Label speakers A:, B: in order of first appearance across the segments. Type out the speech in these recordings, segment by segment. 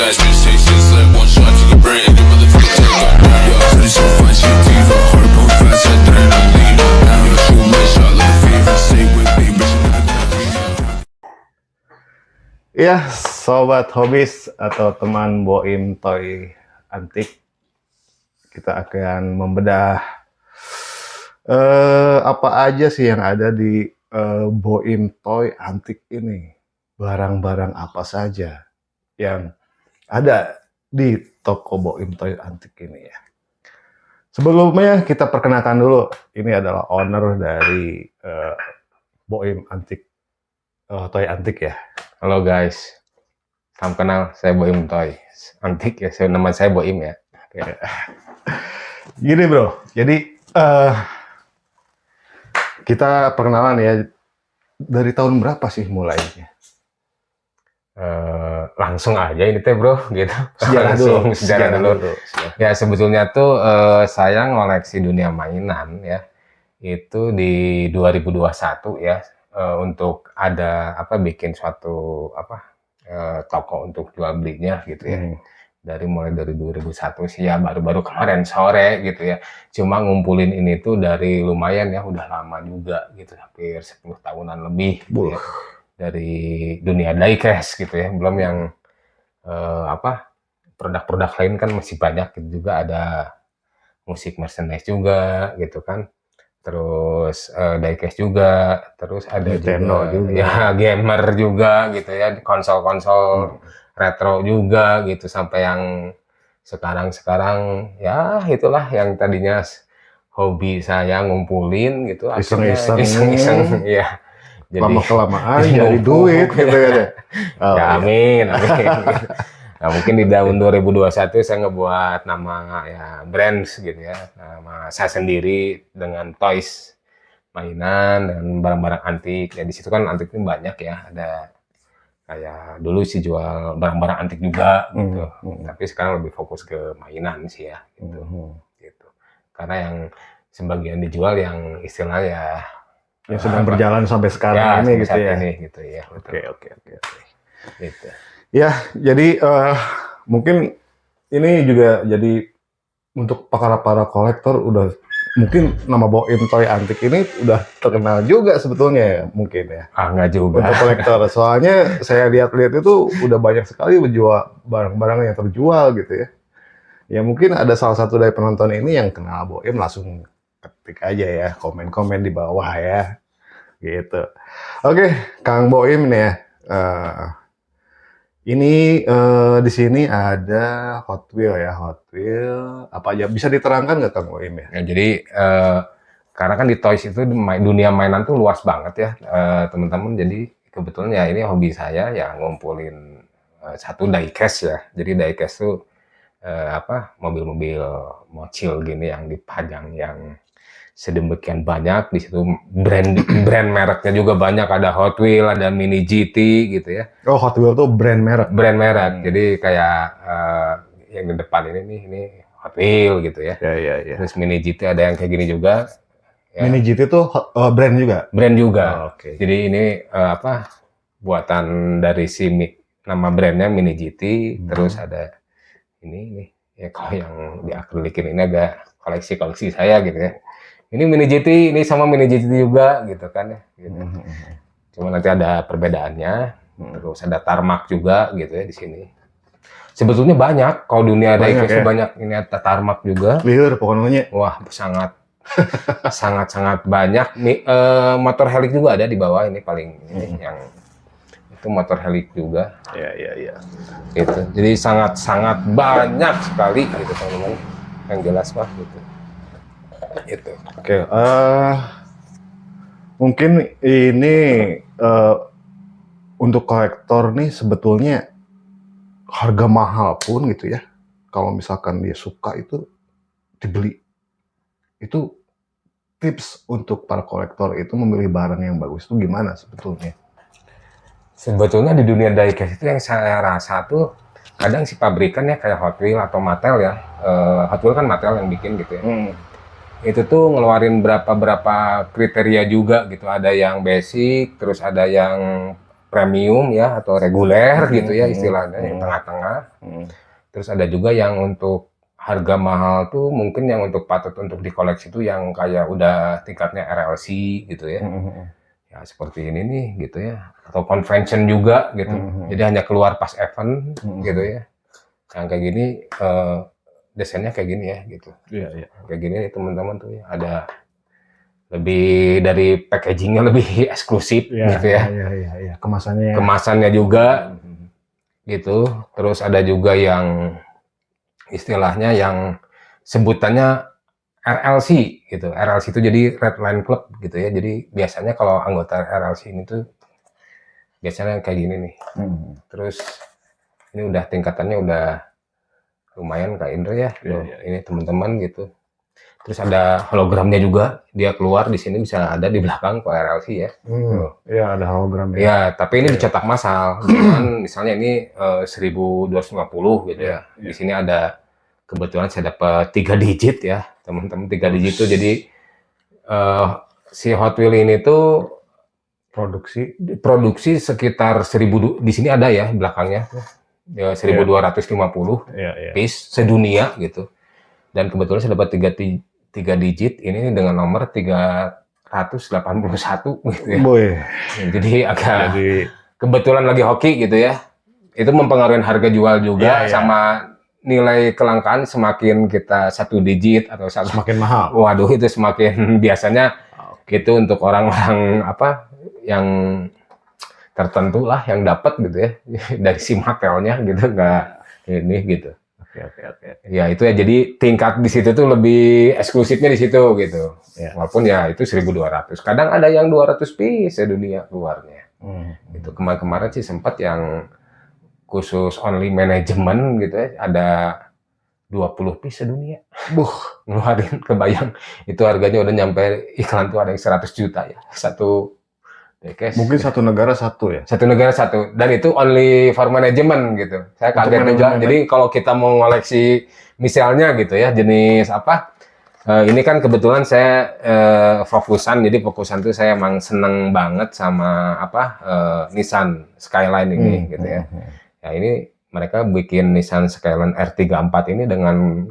A: dash, just say shit, like one shot to your brain, and your motherfucker take off now. Yo, shorty so fine, she a diva, heart pump fast, adrenaline. Now yo, shoot my shot like a fever, stay with me, bitch, I'm not gonna leave you.
B: Ya, sobat hobis atau teman Boim Toy Antik, kita akan membedah apa aja sih yang ada di Boim Toy Antik ini. Barang-barang apa saja yang ada di toko Boim Toy Antik ini ya. Sebelumnya kita perkenalkan dulu, ini adalah owner dari Boim Antik, Toy Antik ya.
C: Halo guys, salam kenal, saya Boim Toy Antik ya, nama saya Boim ya. Oke.
B: Gini bro, jadi kita perkenalan ya, dari tahun berapa sih mulainya?
C: Langsung aja ini teh bro, gitu.
B: Sejarah dulu.
C: Sejarah dulu. Ya sebetulnya tuh saya ngoleksi dunia mainan ya, itu di 2021 ya, untuk ada bikin suatu toko untuk jual belinya gitu ya. Mulai dari 2001 sih ya, baru-baru kemarin sore gitu ya. Cuma ngumpulin ini tuh dari lumayan ya, udah lama juga gitu, hampir 10 tahunan lebih gitu ya. Dari dunia diecast gitu ya, belum yang produk-produk lain kan masih banyak gitu juga, ada musik merchandise juga gitu kan, terus diecast juga, terus ada
B: Nintendo juga.
C: ya gamer juga gitu ya, konsol-konsol retro juga gitu, sampai yang sekarang ya itulah yang tadinya hobi saya ngumpulin gitu, iseng-iseng ya. Jadi
B: lama-kelamaan jadi duit gitu ya deh. Oh,
C: ya,
B: iya.
C: amin. Nah, mungkin di tahun 2021 saya ngebuat nama ya brands gitu ya, nama saya sendiri dengan toys, mainan dan barang-barang antik. Ya di situ kan antiknya banyak ya, ada kayak dulu sih jual barang-barang antik juga gitu. Tapi sekarang lebih fokus ke mainan sih ya gitu. Gitu. Karena yang sebagian dijual yang istilahnya ya
B: Yang sedang berjalan sampai sekarang
C: ya,
B: ini gitu
C: saat
B: ya.
C: ini gitu ya.
B: Oke.
C: Gitu.
B: Ya, jadi mungkin ini juga jadi untuk para kolektor, udah mungkin nama Boim Toy Antik ini udah terkenal juga sebetulnya ya, mungkin ya.
C: Enggak juga.
B: Untuk kolektor, soalnya saya lihat-lihat itu udah banyak sekali menjual barang-barang yang terjual gitu ya. Ya mungkin ada salah satu dari penonton ini yang kenal Boim, langsung ketik aja ya, komen-komen di bawah ya. Gitu. Oke, Kang Boim nih ya. Ini di sini ada Hot Wheel ya, Hot Wheel. Apa aja bisa diterangkan nggak Kang Boim ya?
C: Ya, jadi karena kan di toys itu dunia mainan tuh luas banget ya, teman-teman. Jadi kebetulan ya ini hobi saya ya, ngumpulin satu diecast ya. Jadi diecast tuh mobil-mobil mocil gini yang dipajang yang sedemikian banyak. Di situ brand mereknya juga banyak, ada Hot Wheel, ada Mini GT gitu ya.
B: Oh, Hot Wheel tuh brand merek.
C: Brand merek. Jadi kayak yang di depan ini Hot Wheel gitu ya.
B: Ya.
C: Terus Mini GT ada yang kayak gini juga. Ya.
B: Mini GT tuh brand juga.
C: Brand juga.
B: Oh, oke.
C: Jadi ini buatan dari nama brandnya Mini GT. Terus ada ini ya, kalau yang diakrilikin ini agak koleksi saya gitu ya. Ini Mini GT, ini sama Mini GT juga gitu kan ya. Gitu. Cuma nanti ada perbedaannya. Terus ada Tarmac juga gitu ya di sini. Sebetulnya banyak, kalau dunia diecast ya? Banyak. Ini ada Tarmac juga.
B: Liur pokoknya.
C: Wah, sangat banyak. Nih, motor Helix juga ada di bawah ini paling ini yang itu motor Helix juga.
B: Ya.
C: Gitu. Jadi sangat banyak sekali gitu teman-teman. Yang jelas mah gitu. Gitu.
B: Oke, mungkin ini untuk kolektor nih sebetulnya harga mahal pun gitu ya. Kalau misalkan dia suka itu dibeli. Itu tips untuk para kolektor itu memilih barang yang bagus itu gimana sebetulnya?
C: Sebetulnya di dunia diecast itu yang saya rasa tuh kadang si pabrikan ya kayak Hot Wheel atau Mattel ya. Hot Wheel kan Mattel yang bikin gitu ya. Itu tuh ngeluarin berapa kriteria juga gitu. Ada yang basic, terus ada yang premium ya atau reguler gitu ya
B: Hmm.
C: istilahnya yang
B: Hmm.
C: tengah-tengah.
B: Hmm.
C: Terus ada juga yang untuk harga mahal tuh mungkin yang untuk patut untuk dikoleksi tuh yang kayak udah tingkatnya RLC gitu ya.
B: Hmm.
C: Ya seperti ini nih gitu ya. Atau convention juga gitu.
B: Hmm.
C: Jadi hanya keluar pas event
B: Hmm.
C: gitu ya. Yang kayak gini desainnya kayak gini ya gitu.
B: Iya, iya.
C: Kayak gini nih teman-teman tuh ya. Ada lebih dari packagingnya lebih eksklusif
B: Iya,
C: gitu ya.
B: iya. Kemasannya.
C: Kemasannya juga
B: Hmm.
C: gitu. Terus ada juga yang istilahnya yang sebutannya RLC gitu. RLC itu jadi Red Line Club gitu ya. Jadi biasanya kalau anggota RLC ini tuh biasanya kayak gini nih.
B: Hmm.
C: Terus ini udah tingkatannya udah lumayan Kak Indra ya.
B: Iya,
C: Tuh,
B: iya.
C: ini teman-teman gitu. Terus ada hologramnya juga. Dia keluar di sini bisa ada di belakang kok RLC ya. Tuh.
B: Iya, ada hologram ya.
C: Ya, tapi ini
B: Iya.
C: dicetak massal. Dengan misalnya ini 1250 gitu ya.
B: Iya.
C: Di sini ada kebetulan saya dapat 3 digit ya, teman-teman 3 digit itu jadi si Hot Wheels ini tuh produksi sekitar 1000 di sini ada ya belakangnya ya 1250
B: Iya.
C: piece sedunia gitu. Dan kebetulan saya dapat 3 digit ini dengan nomor 381 gitu ya.
B: Boy.
C: Jadi agak
B: Jadi
C: kebetulan lagi hoki gitu ya. Itu mempengaruhi harga jual juga
B: Iya, iya.
C: sama nilai kelangkaan semakin kita 1 digit atau
B: semakin mahal.
C: waduh itu semakin biasanya gitu untuk orang-orang apa yang tertentu lah yang dapat gitu ya dari si Mattelnya gitu nggak ini gitu.
B: Oke.
C: Ya itu ya jadi tingkat di situ tuh lebih eksklusifnya di situ gitu.
B: Ya.
C: Walaupun ya itu 1200. Kadang ada yang 200 piece sedunia keluarnya. Itu kemarin sih sempat yang khusus only manajemen gitu ya ada 20 piece sedunia. Ngeluarin kebayang itu harganya udah nyampe iklan tuh ada yang 100 juta ya. Satu diecast.
B: Mungkin satu negara satu ya.
C: Satu negara satu dan itu only for management gitu. Saya
B: Untuk
C: kaget juga.
B: manajemen.
C: Jadi kalau kita mau ngoleksi misalnya gitu ya jenis apa? Ini kan kebetulan saya fokusan tuh saya emang seneng banget sama apa Nissan Skyline ini gitu ya. Ya ini mereka bikin Nissan Skyline R34 ini dengan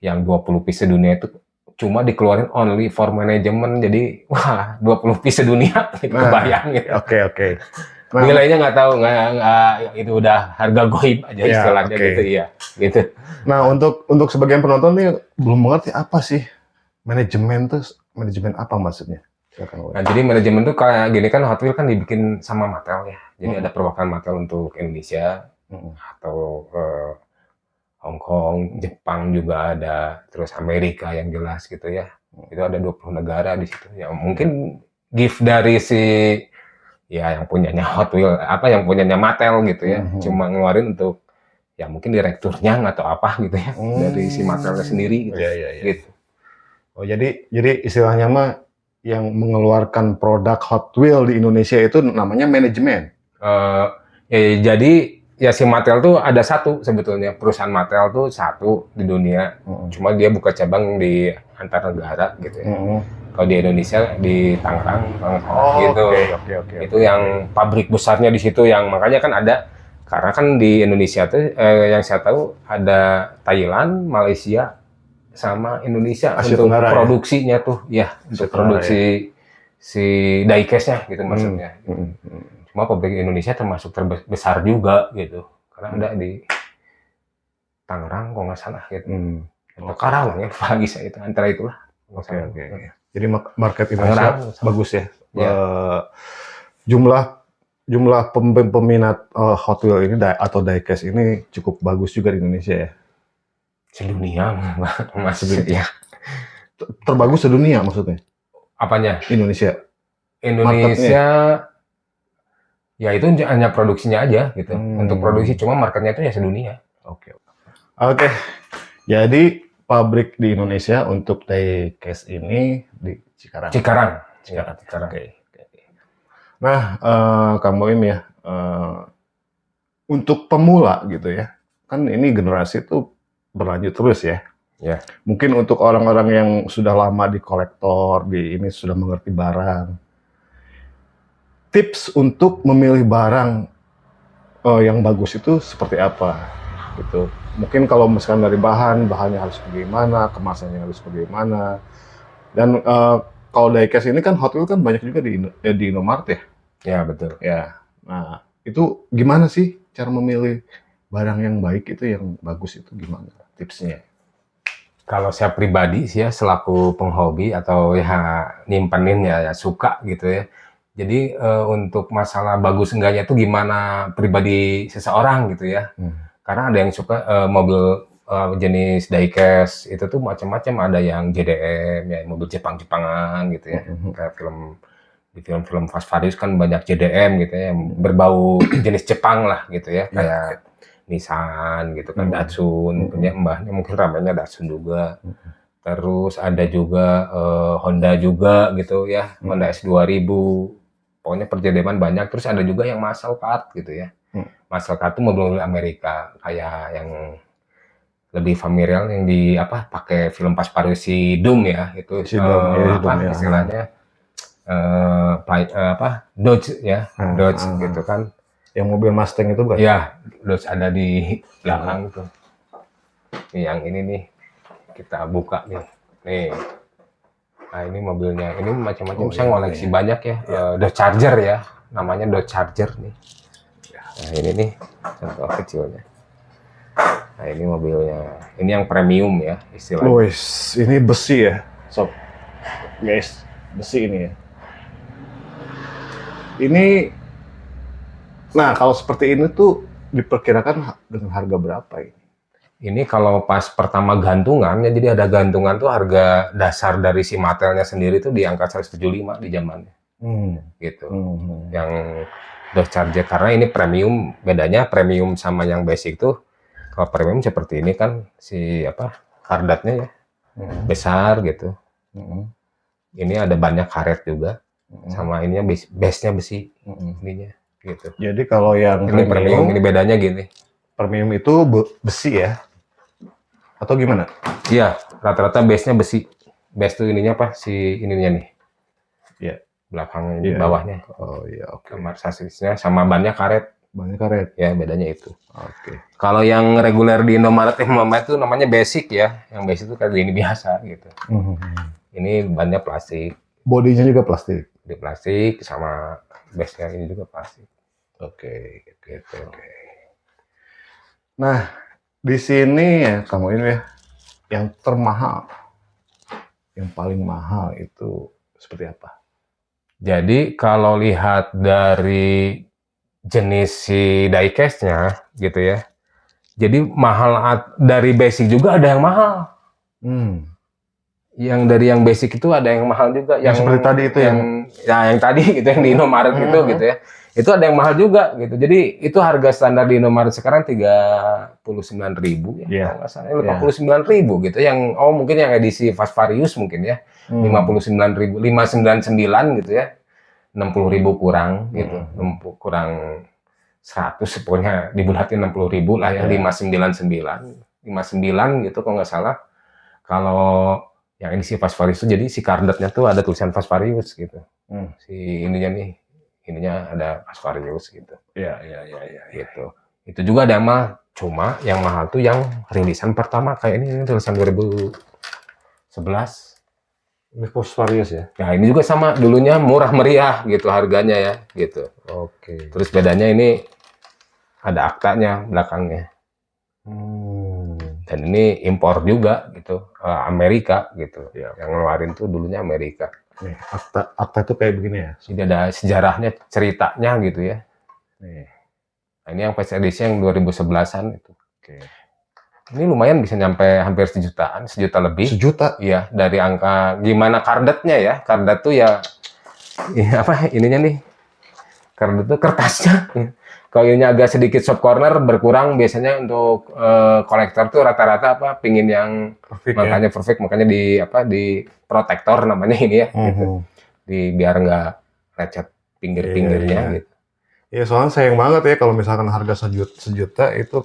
C: yang 20 piece sedunia itu cuma dikeluarin only for management. Jadi wah 20 piece sedunia gitu kebayang gitu.
B: Oke. Nah,
C: Nilainya nggak tahu nggak itu udah harga goib aja
B: Ya,
C: istilahnya
B: oke.
C: gitu ya gitu.
B: Nah, untuk sebagian penonton nih belum mengerti apa sih manajemen apa maksudnya? Silakan, Woy.
C: Nah, jadi manajemen tuh kayak gini kan Hot Wheels kan dibikin sama Mattel ya. Jadi ada perwakilan Mattel untuk Indonesia atau Hong Kong, Jepang juga ada, terus Amerika yang jelas gitu ya. Itu ada 20 negara di situ. Ya mungkin gift dari si ya yang punyanya Hot Wheels apa yang punyanya Mattel gitu ya. Cuma ngeluarin untuk ya mungkin direkturnya atau apa gitu ya dari si Mattelnya sendiri gitu.
B: Iya.
C: Gitu.
B: Oh, jadi istilahnya mah yang mengeluarkan produk Hot Wheels di Indonesia itu namanya manajemen.
C: Jadi ya si Mattel tuh ada satu sebetulnya perusahaan Mattel tuh satu di dunia. Cuma dia buka cabang di antar negara gitu ya. Kalau di Indonesia di Tangerang gitu.
B: Oke.
C: Itu yang pabrik besarnya di situ yang makanya kan ada karena kan di Indonesia tuh yang saya tahu ada Thailand, Malaysia sama Indonesia
B: Asia
C: untuk
B: Tenggara,
C: produksinya tuh ya
B: Tenggara,
C: untuk produksi si diecast-nya gitu maksudnya. Cuma pabrik Indonesia termasuk terbesar juga gitu karena ada di Tangerang kalau nggak salah gitu. Atau Karawang ya lagi saya itu antara itulah.
B: Oke. Jadi market Indonesia bagus ya. Jumlah peminat Hot Wheels ini atau diecast ini cukup bagus juga di Indonesia ya.
C: Sedunia masih ya.
B: Terbagus sedunia maksudnya?
C: Apanya?
B: Indonesia.
C: Ya itu hanya produksinya aja gitu. Untuk produksi cuma marketnya itu ya sedunia.
B: Oke. Jadi pabrik di Indonesia untuk diecast ini di Cikarang.
C: Cikarang.
B: Oke. Nah, Kang Boim ya, untuk pemula gitu ya, kan ini generasi itu berlanjut terus ya.
C: Ya.
B: Mungkin untuk orang-orang yang sudah lama di kolektor, di ini sudah mengerti barang. tips untuk memilih barang yang bagus itu seperti apa gitu. Mungkin kalau misalkan dari bahannya harus bagaimana, kemasannya harus bagaimana. Dan kalau diecast ini kan Hot Wheels kan banyak juga di Indomaret ya.
C: Ya, betul.
B: Ya. Nah, itu gimana sih cara memilih barang yang baik itu, yang bagus itu gimana tipsnya?
C: Kalau saya pribadi sih ya, selaku penghobi atau ya nyimpenin ya suka gitu ya. Jadi untuk masalah bagus enggaknya itu gimana pribadi seseorang gitu ya. Karena ada yang suka mobil jenis diecast itu tuh macam-macam, ada yang JDM ya, mobil Jepang-Jepangan gitu ya. Kayak di film-film Fast Furious kan banyak JDM gitu ya, yang berbau jenis Jepang lah gitu ya, kayak Nissan gitu kan, Datsun, punya mbahnya mungkin ramainya Datsun juga. Terus ada juga Honda juga gitu ya, Honda S2000. Pokoknya perjedeman banyak. Terus ada juga yang muscle car gitu ya. Muscle car itu mobil-mobil Amerika, kayak yang lebih familiar yang di pakai film Fast Furious si Doom ya, itu istilahnya Dodge ya, Dodge gitu kan.
B: Yang mobil Mustang itu bukan?
C: Ya, Dodge ada di belakang itu. Nih yang ini nih, kita buka nih. Nih. Nah ini mobilnya, ini macam-macam. Saya ngoleksi banyak ya. Dodge Charger ya, namanya Dodge Charger nih. Nah ini nih, contoh kecilnya. Nah ini mobilnya, ini yang premium ya istilahnya.
B: Wih, ini besi ya, sob. Guys, besi ini ya. Ini, nah kalau seperti ini tuh diperkirakan dengan harga berapa ini?
C: Ini kalau pas pertama gantungan, ya jadi ada gantungan tuh harga dasar dari si materialnya sendiri tuh di angka 175 di zamannya. Gitu. Yang Dodge Charger, karena ini premium, bedanya premium sama yang basic tuh, kalau premium seperti ini kan si kardatnya ya besar gitu. Ini ada banyak karet juga. Sama ininya base-nya besi ininya gitu.
B: Jadi kalau yang
C: ini premium, ini bedanya gini.
B: Premium itu besi ya? Atau gimana?
C: Iya, rata-rata base-nya besi. Base tuh ininya si ininya nih.
B: Iya.
C: Belakangnya di bawahnya.
B: Oh iya, oke.
C: Kamar sasisnya sama bannya karet.
B: Bannya karet.
C: Ya, bedanya itu.
B: Oke.
C: Kalau yang reguler di Indomaret itu namanya basic ya. Yang basic itu kayak gini biasa gitu. Ini bannya plastik.
B: Bodinya juga plastik.
C: Di plastik sama base-nya ini juga plastik.
B: Oke, gitu. Oke. Nah, di sini ya kamu ini ya, yang termahal, yang paling mahal itu seperti apa?
C: Jadi kalau lihat dari jenis si diecast-nya gitu ya, jadi mahal dari basic juga ada yang mahal. Yang dari yang basic itu ada yang mahal juga.
B: Yang seperti tadi itu
C: yang tadi gitu, yang di Indomaret itu gitu ya. Itu ada yang mahal juga gitu. Jadi itu harga standar di Indomaret sekarang 39.000 ya. Kalau nggak salah 59.000 gitu. Yang mungkin yang edisi Fast Furious mungkin ya. 59.000, 599 gitu ya. 60.000 kurang gitu. Kurang 100 pokoknya dibulatin 60.000 lah ya. 599 gitu kalau nggak salah. Kalau yang edisi Fast Furious itu jadi si kardatnya tuh ada tulisan Fast Furious gitu. Si ininya nih. Ininya ada Fast Furious gitu.
B: Iya.
C: Gitu. Itu juga ada yang mahal. Cuma yang mahal tuh yang rilisan pertama kayak ini tulisan 2011.
B: Ini Fast Furious ya.
C: Nah, ini juga sama, dulunya murah meriah gitu harganya ya, gitu.
B: Oke.
C: Terus bedanya ini ada aktanya belakangnya. Dan ini impor juga gitu, Amerika gitu. Yang ngeluarin tuh dulunya Amerika.
B: Nih, akta itu kayak begini ya.
C: Jadi ada sejarahnya, ceritanya gitu ya.
B: Nih.
C: Nah, ini yang face edition yang 2011-an itu. Oke. Ini lumayan bisa nyampe hampir sejutaan, sejuta lebih.
B: Sejuta?
C: Iya, dari angka gimana kardatnya ya. Kardat tuh ya ininya nih. Kardat tuh kertasnya. Kalau ininya agak sedikit soft corner berkurang biasanya untuk kolektor tuh rata-rata pingin yang perfect, makanya perfect, makanya di protektor namanya ini ya gitu. Biar nggak lecet pinggir-pinggirnya gitu.
B: Ya soalnya sayang banget ya kalau misalkan harga sejuta itu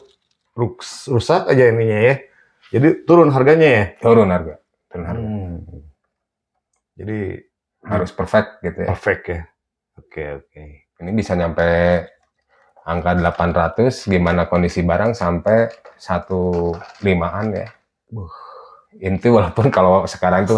B: rusak aja ininya ya. Jadi turun harganya ya?
C: Turun harga.
B: Jadi
C: harus perfect gitu ya.
B: Perfect ya. Oke.
C: Ini bisa nyampe angka 800, gimana kondisi barang sampai 1.5-an ya.
B: Buh.
C: Itu walaupun kalau sekarang tuh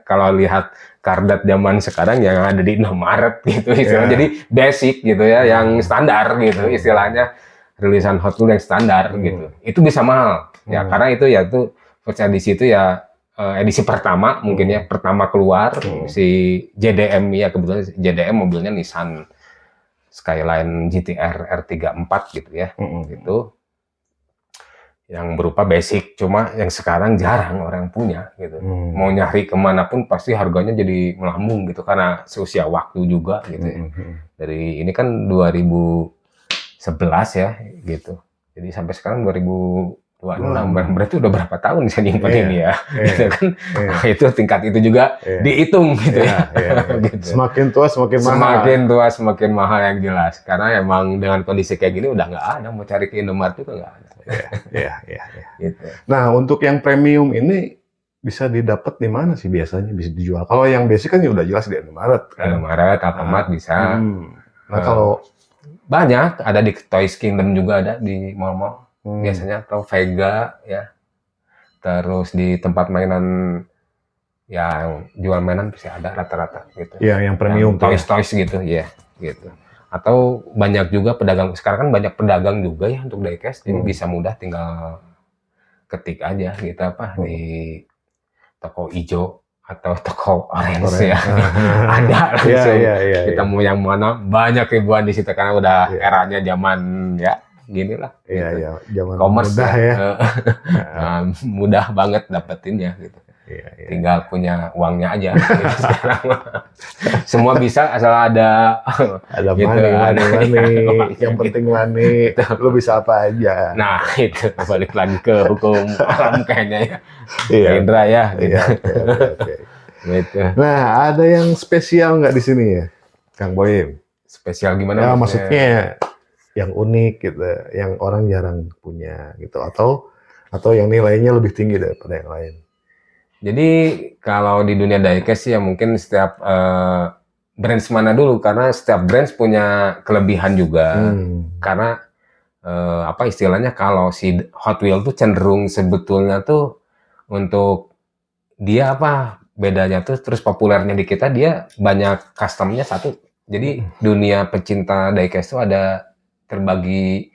C: kalau lihat Kardat zaman sekarang yang ada di Indomaret gitu istilahnya.
B: Iya.
C: Jadi basic gitu ya, yang standar gitu istilahnya, rilisan Hot Wheels yang standar gitu. Itu bisa mahal. Ya karena itu ya tuh first edisi itu ya edisi pertama mungkin ya, pertama keluar si JDM ya, kebetulan JDM mobilnya Nissan Skyline GTR R34 gitu ya. Gitu. Yang berupa basic, cuma yang sekarang jarang orang punya gitu. Mau nyari kemanapun pasti harganya jadi melambung gitu karena seusia waktu juga gitu ya. Dari ini kan 2011 ya gitu. Jadi sampai sekarang 2026, berarti udah berapa tahun saya nyimpen ini ya. Gitu kan. Itu tingkat itu juga dihitung gitu ya. Gitu.
B: Semakin tua semakin mahal.
C: Semakin tua semakin mahal yang jelas. Karena emang dengan kondisi kayak gini udah nggak ada, mau cari ke Indomaret juga nggak ada.
B: Iya.
C: Gitu.
B: Nah, untuk yang premium ini bisa didapat di mana sih biasanya bisa dijual? Kalau yang basic kan ya udah jelas di Indomaret kan.
C: Indomaret, Alfamart bisa.
B: Nah, kalau
C: banyak ada di Toys Kingdom juga ada di mall-mall. Biasanya atau Vega ya. Terus di tempat mainan yang jual mainan bisa ada rata-rata gitu.
B: ya yang premium tuh.
C: Toys gitu ya, gitu. Atau banyak juga pedagang, sekarang kan banyak pedagang juga ya untuk diecast, jadi bisa mudah tinggal ketik aja gitu apa di toko hijau atau toko orange ya. Ada langsung. Kita mau yang mana, banyak ribuan di situ karena udah eranya zaman ya gini lah.
B: Iya, zaman
C: commerce
B: mudah ya.
C: Mudah banget dapetinnya gitu. Tinggal punya uangnya aja. Gitu, sekarang semua bisa asal ada
B: gitu, money. Yang penting money. Lu bisa apa aja.
C: Nah itu balik lagi ke hukum alam kayaknya ya. Indra ya. Gitu. Gitu.
B: Nah ada yang spesial nggak di sini ya, Kang Boim?
C: Spesial gimana?
B: Ya maksudnya yang unik gitu, yang orang jarang punya gitu, atau yang nilainya lebih tinggi daripada yang lain.
C: Jadi kalau di dunia diecast ya mungkin setiap brands mana dulu, karena setiap brands punya kelebihan juga. Karena apa istilahnya, kalau si Hot Wheels tuh cenderung sebetulnya tuh untuk dia apa bedanya tuh, terus populernya di kita dia banyak customnya satu. Jadi dunia pecinta diecast tuh ada terbagi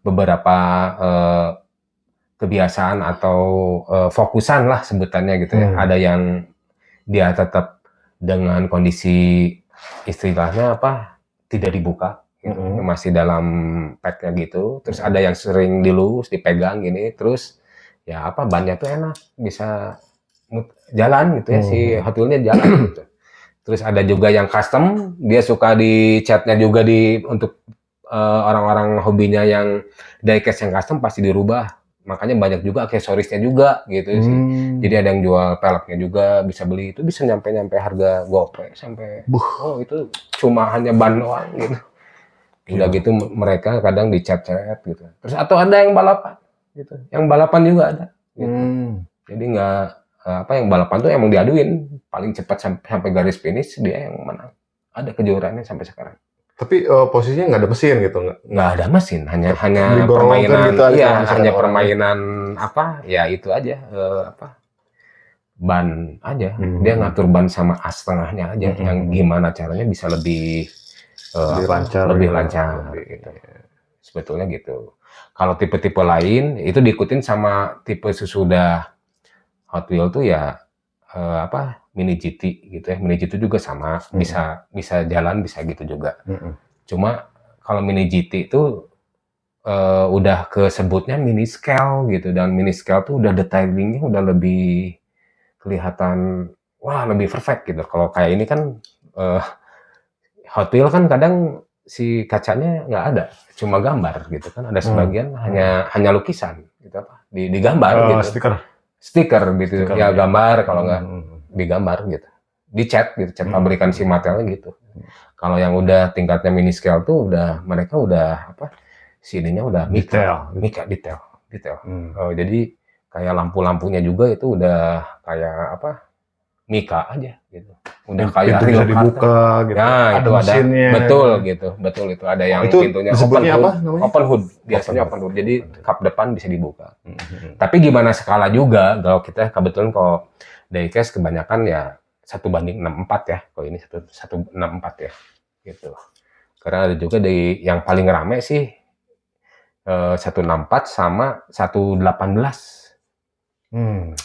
C: beberapa kebiasaan atau fokusan lah sebutannya gitu ya. Ada yang dia tetap dengan kondisi istilahnya apa tidak dibuka gitu, masih dalam packnya gitu. Terus ada yang sering dilus dipegang gini, terus ya apa bannya tuh enak, bisa jalan gitu ya, si Hot Wheels-nya jalan gitu. Terus ada juga yang custom, dia suka di catnya juga untuk orang-orang hobinya yang diecast yang custom pasti dirubah. Makanya banyak juga aksesorisnya juga gitu sih. Jadi ada yang jual peleknya juga, bisa beli, itu bisa nyampe harga gope sampai oh itu cuma hanya ban doang gitu. Udah gitu mereka kadang dicat-cat gitu. Terus atau ada yang balapan gitu. Yang balapan juga ada gitu. Jadi nggak apa, yang balapan tuh emang diaduin paling cepat sampai garis finish dia yang menang. Ada kejuaraannya sampai sekarang.
B: Tapi posisinya nggak ada mesin gitu nggak?
C: Nggak ada mesin, hanya permainan gitu aja, iya, hanya permainan apa ya itu aja apa ban aja. Dia ngatur ban sama as tengahnya aja, yang gimana caranya bisa lebih lancar gitu. Sebetulnya gitu. Kalau tipe-tipe lain itu diikutin sama tipe sesudah Hot Wheels tuh ya apa Mini GT gitu ya. Mini GT juga sama, bisa jalan, bisa gitu juga. Cuma kalau Mini GT itu udah kesebutnya mini scale gitu, dan mini scale tuh udah detailingnya udah lebih kelihatan, wah lebih perfect gitu. Kalau kayak ini kan Hot Wheels kan kadang si kacanya nggak ada, cuma gambar gitu kan. Ada sebagian hanya lukisan gitu apa digambar gitu. Stiker gitu, ya gambar, kalau nggak digambar gitu, dicat gitu, cat pabrikan si Mattelnya gitu. Kalau yang udah tingkatnya mini scale tuh mereka udah apa, sininya udah detail. Jadi kayak lampu-lampunya juga itu udah kayak apa, Mika aja gitu. Udah
B: Yang
C: kayak
B: pintu bisa
C: real car.
B: dibuka gitu.
C: Ya,
B: Ada
C: itu ada.
B: mesinnya.
C: Betul gitu. Betul itu ada yang
B: Itu
C: pintunya open
B: disebutnya
C: hood.
B: apa namanya?
C: Open hood. Biasanya
B: Open
C: open hood. Jadi kap depan bisa dibuka.
B: Mhm.
C: Tapi gimana skala juga kalau kita kebetulan kalau diecast kebanyakan ya 1:64 ya. Kalau ini 1:64 ya. Gitu. Karena ada juga yang paling rame sih 164 sama 118.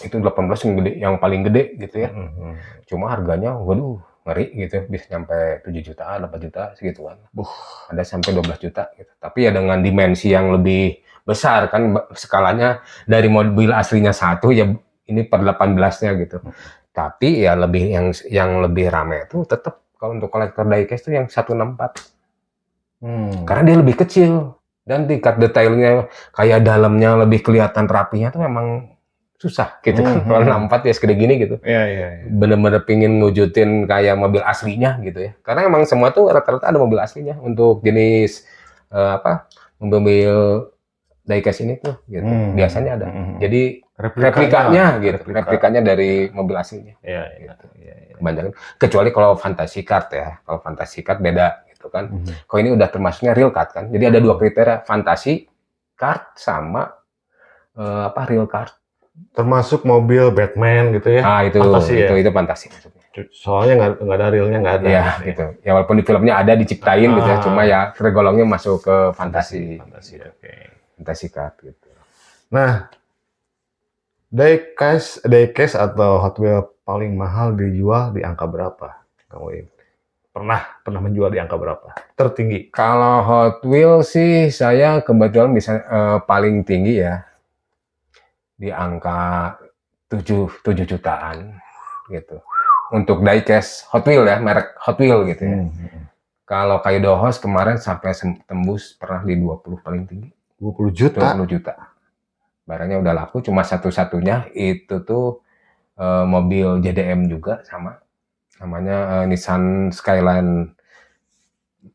C: Itu 18 yang gede, yang paling gede gitu ya. Cuma harganya waduh ngeri gitu, bisa nyampe 7 jutaan, 8 juta segituan. Ada sampai 12 juta gitu. Tapi ya dengan dimensi yang lebih besar kan skalanya dari mobil aslinya 1 ya ini per 18-nya gitu. Tapi ya lebih yang lebih rame itu tetap kalau untuk kolektor diecast itu yang 164. Karena dia lebih kecil dan tingkat detailnya kayak dalamnya lebih kelihatan rapinya tuh memang susah gitu kan. Kalau 64 ya segede gini gitu.
B: Iya.
C: Bener-bener pingin ngewujudin kayak mobil aslinya gitu ya. Karena emang semua tuh rata-rata ada mobil aslinya untuk jenis mobil diecast ini tuh gitu. Biasanya ada. Jadi replikanya gitu. Replikanya dari mobil aslinya.
B: Iya.
C: Kebanyakan. Kecuali kalau fantasy card ya. Kalau fantasy card beda gitu kan. Kalau ini udah termasuknya real card kan. Jadi ada 2 kriteria, fantasy card sama real card.
B: Termasuk mobil Batman gitu ya.
C: Itu fantasi ya? Itu fantasi maksudnya.
B: Soalnya nggak ada realnya, nggak ada.
C: Iya gitu. Ya walaupun di filmnya ada diciptain gitu ya, cuma ya tergolongnya masuk ke fantasi. Fantasi card gitu.
B: Nah, diecast atau Hot Wheels paling mahal dijual di angka berapa? Kamu pernah menjual di angka berapa? Tertinggi?
C: Kalau Hot Wheels sih saya kebetulan bisa paling tinggi ya di angka 7 jutaan gitu. Untuk diecast Hot Wheels ya, merek Hot Wheels gitu ya. Kalau Kaido Host kemarin sampai tembus pernah di 20 paling tinggi.
B: 20 juta?
C: 20 juta. Barangnya udah laku, cuma satu-satunya itu tuh mobil JDM juga sama. Namanya Nissan Skyline.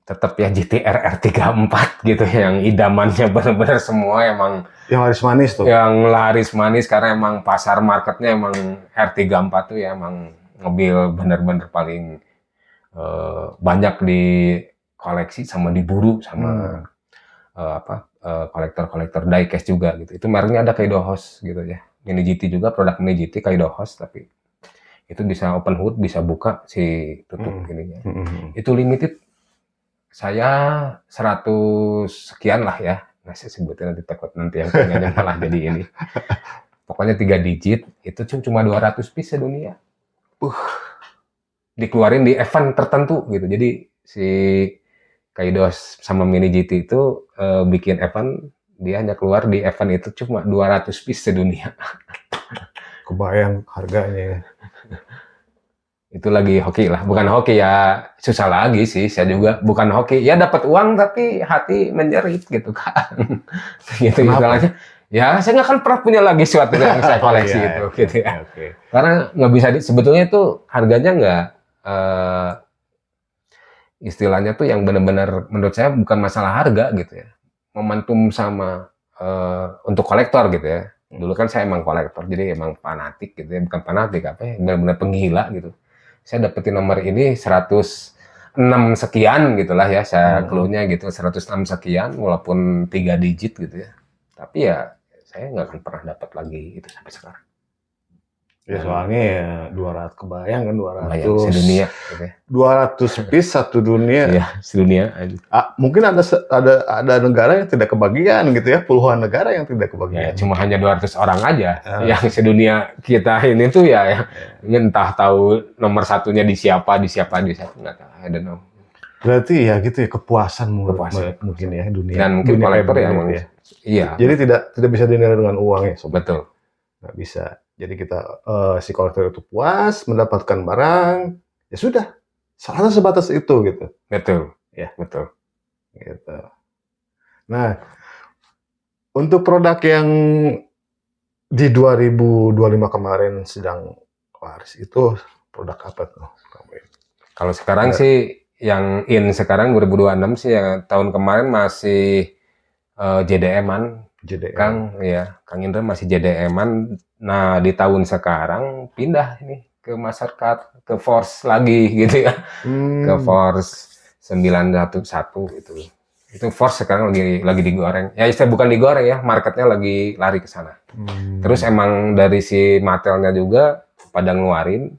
C: Tetap ya GTR R34 gitu yang idamannya benar-benar semua emang
B: yang laris manis tuh.
C: Yang laris manis karena emang pasar marketnya emang R34 tuh ya emang mobil benar-benar paling banyak di koleksi sama diburu sama kolektor-kolektor diecast juga gitu. Itu mereknya ada Kaido Host gitu ya. Mini GT juga, produk Mini GT Kaido Host, tapi itu bisa open hood, bisa buka si tutup ininya. Itu limited. Saya 100 sekian lah ya. Nah, saya sebutin nanti takut nanti yang punyanya malah jadi ini. Pokoknya 3 digit, itu cuma 200 piece sedunia. Dikeluarin di event tertentu gitu. Jadi si Kaido sama Mini GT itu bikin event, dia hanya keluar di event itu cuma 200 piece sedunia.
B: Kebayang harganya ya.
C: Itu lagi hoki lah, bukan hoki ya susah lagi sih, saya juga bukan hoki ya dapat uang tapi hati menjerit gitu kan. Gitu istilahnya. Ya saya nggak akan pernah punya lagi sesuatu yang saya koleksi itu gitu ya. Karena nggak bisa sebetulnya itu harganya nggak istilahnya tuh yang benar-benar menurut saya bukan masalah harga gitu ya. Momentum sama untuk kolektor gitu ya. Dulu kan saya emang kolektor jadi emang fanatik gitu ya, bukan fanatik benar-benar penggila gitu. Saya dapetin nomor ini 106 sekian gitulah ya, saya clue-nya gitu 106 sekian walaupun 3 digit gitu ya. Tapi ya saya nggak akan pernah dapat lagi itu sampai sekarang.
B: Ya soalnya ya 200 kebayang kan 200
C: sedunia gitu ya.
B: 200 piece satu dunia.
C: Iya, sedunia.
B: Mungkin ada negara yang tidak kebagian gitu ya, puluhan negara yang tidak kebagian.
C: Ya, cuma hanya 200 orang aja yang sedunia kita ini tuh ya entah tahu nomor satunya di siapa nggak tahu. I don't know.
B: Berarti ya gitu ya kepuasan mungkin ya dunia.
C: Dan mungkin kolektor ya emang. Iya.
B: Jadi tidak bisa dinilai dengan uang ya, sobat.
C: Betul.
B: Nggak bisa. Jadi kita si kolektor itu puas mendapatkan barang, ya sudah. Salah sebatas itu gitu.
C: Betul.
B: Ya,
C: betul.
B: Gitu. Nah, untuk produk yang di 2025 kemarin sedang laris itu produk apa tuh?
C: Kalau sekarang sih yang in sekarang 2026 sih yang tahun kemarin masih JDM-an. Kang Indra masih JDM-an. Nah, di tahun sekarang pindah ini ke masyarakat, ke Force lagi gitu ya, ke Force 911 itu. Itu Force sekarang lagi digoreng. Ya istilah bukan digoreng ya, marketnya lagi lari ke sana. Terus emang dari si Mattelnya juga pada ngeluarin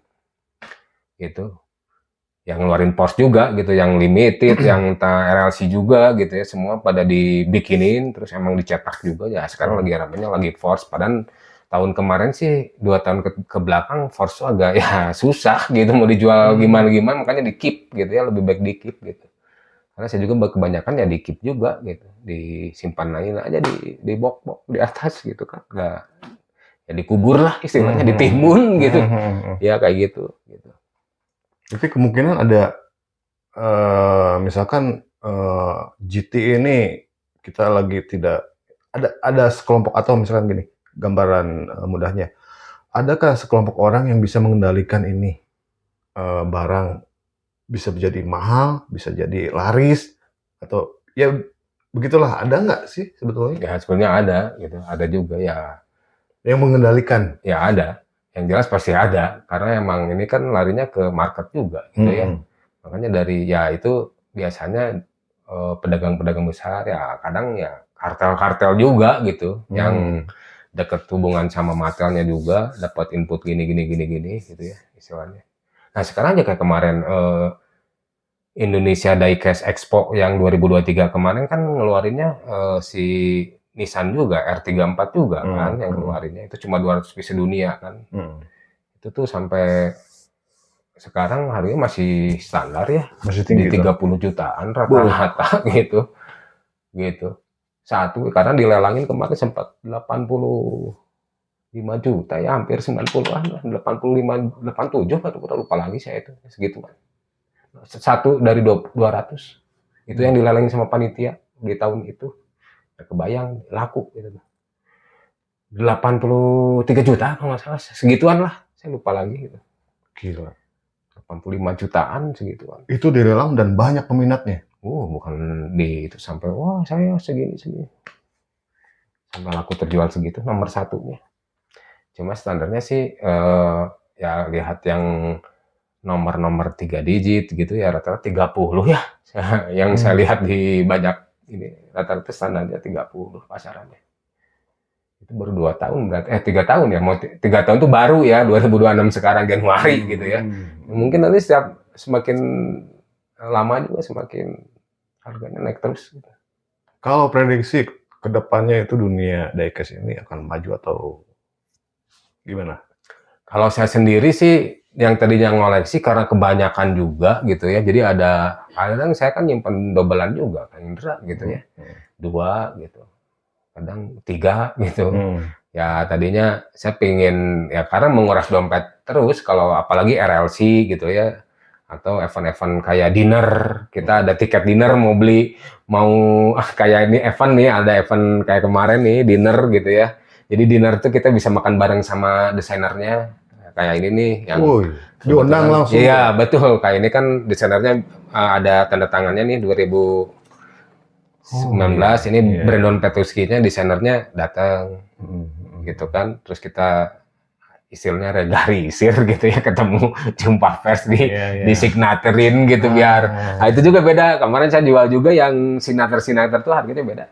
C: gitu. Yang ngeluarin Porsche juga gitu, yang limited, yang RLC juga gitu ya, semua pada dibikinin, terus emang dicetak juga ya. Sekarang lagi ramenya lagi Force. Padahal tahun kemarin sih 2 tahun ke belakang Force tuh agak ya susah gitu mau dijual gimana, makanya di keep gitu ya, lebih baik di keep gitu. Karena saya juga kebanyakan ya di keep juga gitu, disimpan aja di box di atas gitu kan, nggak ya dikubur lah istilahnya, ditimbun gitu, ya kayak gitu.
B: Jadi kemungkinan ada misalkan GT ini kita lagi tidak ada sekelompok, atau misalkan gini, gambaran mudahnya, adakah sekelompok orang yang bisa mengendalikan ini barang, bisa jadi mahal, bisa jadi laris, atau ya begitulah, ada nggak sih sebetulnya
C: Ya sebenarnya ada gitu, ada juga ya.
B: yang mengendalikan?
C: Ya ada, yang jelas pasti ada, karena emang ini kan larinya ke market juga gitu ya. Makanya dari ya itu biasanya pedagang-pedagang besar ya kadang ya kartel-kartel juga gitu, yang deket hubungan sama Mattelnya juga, dapat input gini gitu ya istilahnya. Nah sekarang aja kayak kemarin Indonesia Diecast Expo yang 2023 kemarin kan ngeluarinnya si Nissan juga, R34 juga kan yang keluarinnya. Itu cuma 200 piece dunia kan. Itu tuh sampai sekarang harganya masih standar ya.
B: Masih
C: Di
B: tinggi
C: 30 jutaan rata-rata gitu. Gitu. Satu, karena dilelangin kemarin sempat 85 juta ya, hampir 90-an lah. 85, 87 atau lupa lagi saya itu. Segitu kan. Satu dari 200. Itu yang dilalengin sama panitia di tahun itu. Ya, kebayang laku gitu. 83 juta kalau nggak salah, segituan lah, saya lupa lagi gitu.
B: Gila.
C: 85 jutaan segituan.
B: Itu dilelang dan banyak peminatnya.
C: Bukan di itu sampai wah saya segini. Sampai laku terjual segitu, nomor satunya. Cuma standarnya sih ya lihat yang nomor 3 digit gitu ya, rata-rata 30 ya. Yang saya lihat di banyak ini rata-rata standarnya 30 pasarannya. Itu baru 2 tahun berarti 3 tahun ya, mau 3 tahun itu baru ya, 2026 sekarang Januari gitu ya. Mungkin nanti semakin lama juga semakin harganya naik terus gitu.
B: Kalau prediksi kedepannya itu dunia diecast ini akan maju atau gimana?
C: Kalau saya sendiri sih yang tadinya ngoleksi karena kebanyakan juga gitu ya. Jadi kadang saya kan nyimpen dobelan juga kan Indra gitu ya. 2 gitu. Kadang 3 gitu. Ya tadinya saya pingin ya karena menguras dompet terus kalau apalagi RLC gitu ya. Atau event-event kayak dinner, kita ada tiket dinner mau beli, mau kayak ini event nih, ada event kayak kemarin nih dinner gitu ya. Jadi dinner tuh kita bisa makan bareng sama desainernya, kayak ini nih yang
B: diundang langsung.
C: Iya betul, kayak ini kan desainernya ada tanda tangannya nih 2019 ini Brandon Petrusky-nya desainernya datang gitu kan, terus kita istilahnya regularisir gitu ya, ketemu jumpa pers di signaterin gitu biar nah itu juga beda. Kemarin saya jual juga yang signater tuh harganya beda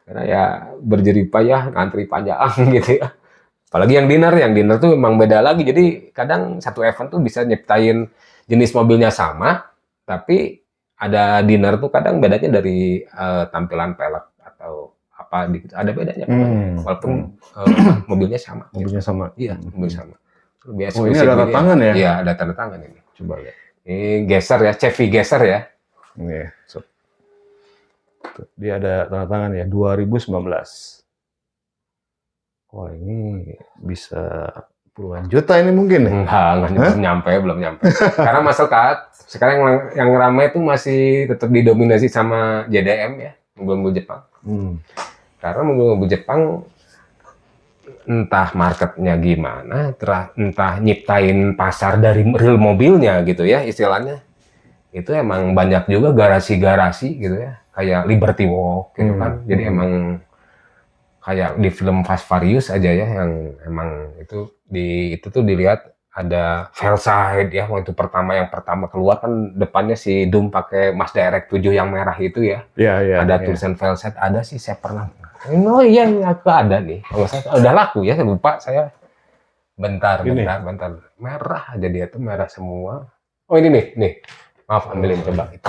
C: karena ya berjeripayah ngantri panjang gitu ya. Apalagi yang dinner tuh memang beda lagi. Jadi kadang satu event tuh bisa nyiptain jenis mobilnya sama tapi ada dinner tuh kadang bedanya dari tampilan pelek atau apa ada bedanya walaupun mobilnya sama. Iya, mobil sama.
B: Biasa ini ada tanda tangan ya?
C: Iya, ada tanda tangan ini.
B: Coba lihat.
C: Ini Gesser ya, Chevy Gesser ya.
B: Ini. Dia ada tanda tangan ya, 2019. Wah, ini bisa puluhan juta ini mungkin ya?
C: Enggak belum nyampe. Karena masyarakat sekarang yang ramai itu masih tetap didominasi sama JDM ya, mobil-mobil Jepang. Karena mobil-mobil Jepang entah marketnya gimana, entah nyiptain pasar dari real mobilnya gitu ya istilahnya. Itu emang banyak juga garasi-garasi gitu ya, kayak Liberty Walk gitu kan. Jadi emang kayak di film Fast Furious aja ya, yang emang itu tuh dilihat ada Veilside ya, waktu yang pertama keluar kan depannya si Doom pakai Mazda RX-7 yang merah itu ya.
B: Iya.
C: Ada tulisan Veilside, ada sih saya pernah. Oh iya, aku ada nih. Kalau saya udah laku ya, lupa saya. Bentar. Merah aja dia tuh, merah semua. Oh ini nih. Maaf, ambilin coba itu.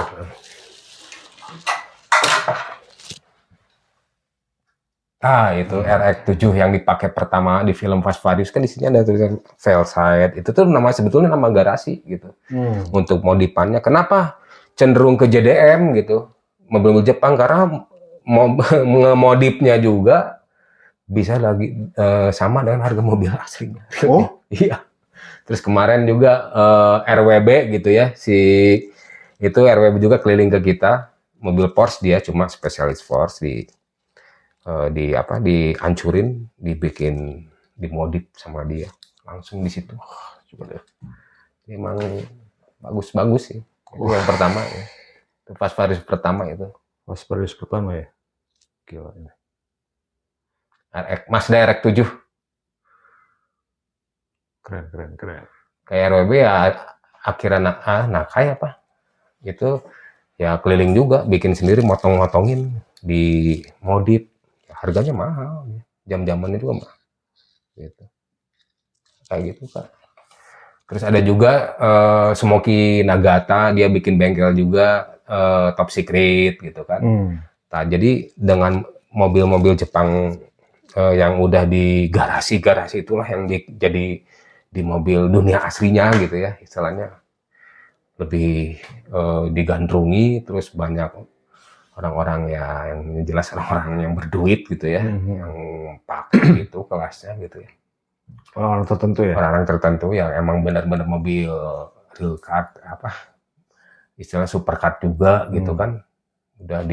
C: Itu RX-7 yang dipakai pertama di film Fast Furious kan di sini ada tulisan Veilside. Itu tuh sebetulnya nama garasi gitu. Untuk modifannya. Kenapa cenderung ke JDM gitu? Mobil Jepang karena ngemodifnya juga bisa lagi sama dengan harga mobil aslinya.
B: Oh?
C: Iya. Terus kemarin juga RWB gitu ya, itu RWB juga keliling ke kita, mobil Porsche dia cuma spesialis Porsche dihancurin, dibikin dimodif sama dia langsung di situ. Coba deh. Memang bagus sih. Itu yang pertama ya. Itu Fast Furious pertama itu.
B: Fast Furious pertama ya. Gila ini.
C: Mazda RX-7.
B: Keren.
C: Kayak RWB ya akhirnya Nakai apa? Itu ya keliling juga, bikin sendiri, motong-motongin, di modif. Harganya mahal, jam-jamannya juga mahal. Gitu. Kayak gitu Kak. Terus ada juga Smoky Nagata, dia bikin bengkel juga top secret gitu kan. Nah, jadi dengan mobil-mobil Jepang yang udah di garasi itulah yang jadi di mobil dunia aslinya gitu ya, istilahnya lebih digandrungi, terus banyak orang-orang ya yang jelas orang-orang yang berduit gitu ya, yang pakai gitu kelasnya gitu ya.
B: Orang tertentu ya.
C: Orang-orang tertentu yang emang benar-benar mobil real car istilah supercar juga gitu kan, udah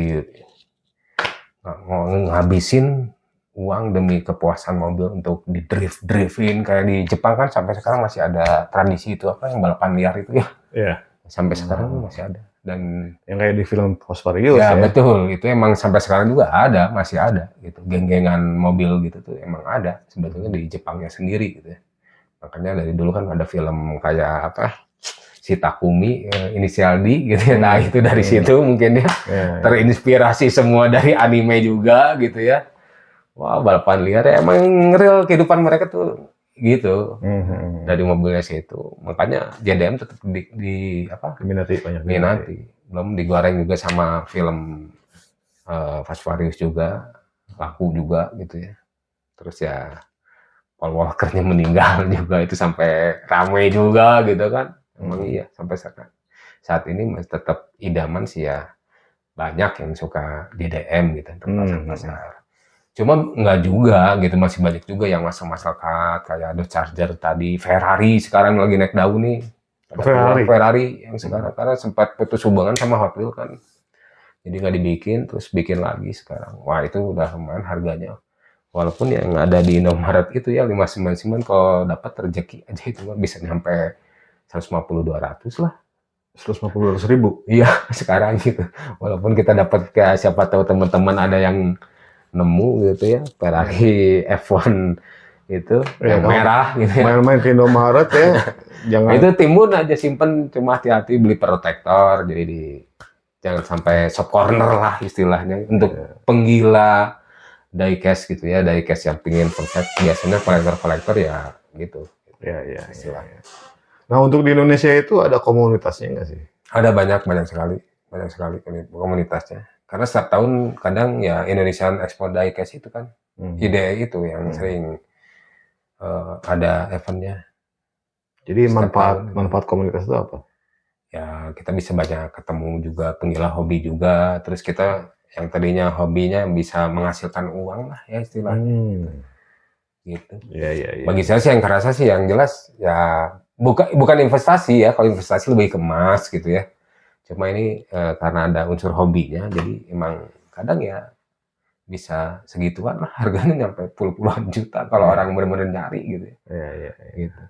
C: ngabisin uang demi kepuasan mobil untuk di driftin kayak di Jepang kan sampai sekarang masih ada tradisi itu yang balapan liar itu ya.
B: Iya.
C: Sampai sekarang masih ada. Dan
B: yang kayak di film Fast Furious
C: ya. Betul, itu emang sampai sekarang juga masih ada gitu. Geng-gengan mobil gitu tuh emang ada sebetulnya di Jepangnya sendiri gitu ya. Makanya dari dulu kan ada film kayak si Takumi inisial D gitu ya. Nah, itu dari situ mungkin ya terinspirasi semua dari anime juga gitu ya. Wah, balapan liar ya emang real kehidupan mereka tuh gitu. Dari mobilnya situ. Makanya JDM tetap
B: diminati banyak.
C: Minati. Belum digoreng juga sama film Fast Furious juga, laku juga gitu ya. Terus ya Paul Walker-nya meninggal juga, itu sampai ramai juga gitu kan. Emang iya, sampai saat ini masih tetap idaman sih ya. Banyak yang suka JDM gitu untuk pasar-pasar. Cuma nggak juga gitu, masih banyak juga yang masyarakat kayak ada Charger tadi, Ferrari sekarang lagi naik daun nih. Ferrari yang sekarang karena sempat putus hubungan sama Hot Wheels kan, jadi nggak dibikin, terus bikin lagi sekarang. Wah, itu udah lumayan harganya, walaupun yang ada di Indomaret itu ya 599, kalau dapat rezeki aja itu bisa nyampe 150-200 lah.
B: 150-200 ribu.
C: Iya sekarang gitu, walaupun kita dapat kayak siapa tahu teman-teman ada yang nemu gitu ya Ferrari F1 itu yang merah gitu ya.
B: Main-main ke Indomaret ya.
C: Jangan itu timbun aja, simpen, cuma hati-hati beli protektor, jadi jangan sampai shop corner lah istilahnya untuk penggila diecast gitu ya, diecast yang pingin perfect, biasanya kolektor ya gitu.
B: Ya. Nah, untuk di Indonesia itu ada komunitasnya nggak sih?
C: Ada banyak sekali komunitasnya. Karena setiap tahun kadang ya Indonesian Expo Diecast itu kan ide itu yang sering ada eventnya.
B: Jadi manfaat komunitas itu apa?
C: Ya kita bisa banyak ketemu juga penggila hobi juga, terus kita yang tadinya hobinya bisa menghasilkan uang lah ya istilahnya. Gitu.
B: Ya.
C: Bagi saya sih yang kerasa sih yang jelas ya bukan investasi ya, kalau investasi lebih ke emas gitu ya. Cuma ini karena ada unsur hobinya, jadi emang kadang ya bisa segituan lah harganya, nyampe puluhan juta kalau orang benar-benar nyari gitu.
B: Ya.
C: Gitu.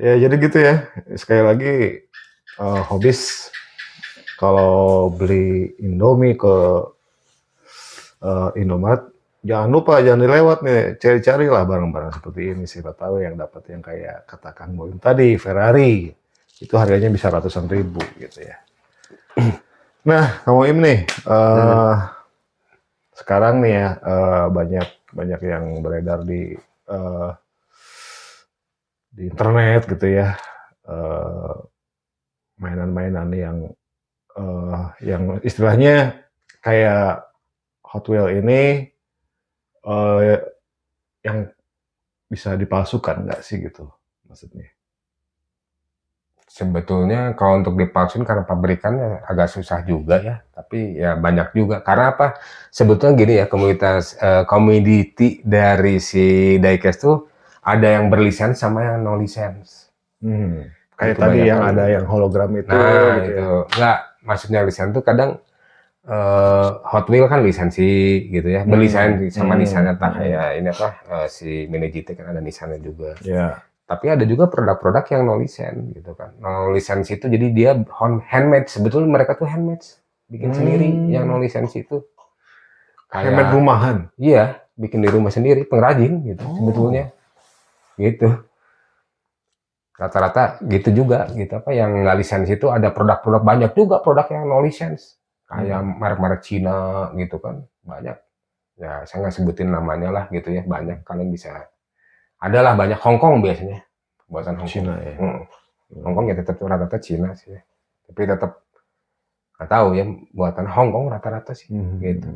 B: Ya jadi gitu ya. Sekali lagi hobis kalau beli Indomie ke Indomaret jangan lupa, jangan dilewat nih, cari-carilah barang-barang seperti ini. Siapa tahu yang dapat yang kayak kata Kang Boim tadi, Ferrari. Itu harganya bisa ratusan ribu gitu ya. Nah, Kang Boim nih, sekarang nih ya banyak banyak yang beredar eh, di internet gitu ya, mainan-mainan yang istilahnya kayak Hot Wheels ini eh, yang bisa dipalsukan nggak sih gitu maksudnya?
C: Sebetulnya kalau untuk dipalsuin karena pabrikannya agak susah juga ya, tapi ya banyak juga. Karena apa? Sebetulnya gini ya, komoditi dari si diecast tuh ada yang berlisensi sama yang no lisensi.
B: Kayak
C: Jadi
B: tadi yang
C: kebanyakan,
B: ada yang hologram itu
C: nah
B: gitu ya.
C: itu enggak, maksudnya lisensi tuh kadang Hot Wheels kan lisensi gitu ya, berlisensi sama Nissan kayak ini apa si Mini GT kan ada Nissan juga.
B: Ya.
C: Tapi ada juga produk-produk yang no license gitu kan. No license itu jadi dia handmade. Sebetulnya mereka tuh handmade, bikin sendiri yang no license itu.
B: Handmade
C: Kayak
B: rumahan.
C: iya, bikin di rumah sendiri, pengrajin gitu sebetulnya. Gitu. Rata-rata gitu juga gitu apa yang nggak lisensi itu ada produk-produk banyak juga produk yang no license. Kayak merek-merek Cina gitu kan, banyak. Ya, saya nggak sebutin namanya lah gitu ya, banyak kalian bisa. Adalah banyak Hong Kong biasanya, buatan Hong Kong.
B: Cina ya.
C: Hong Kong ya tetap rata-rata Cina sih, tapi tetap nggak tahu ya buatan Hong Kong rata-rata sih, gitu.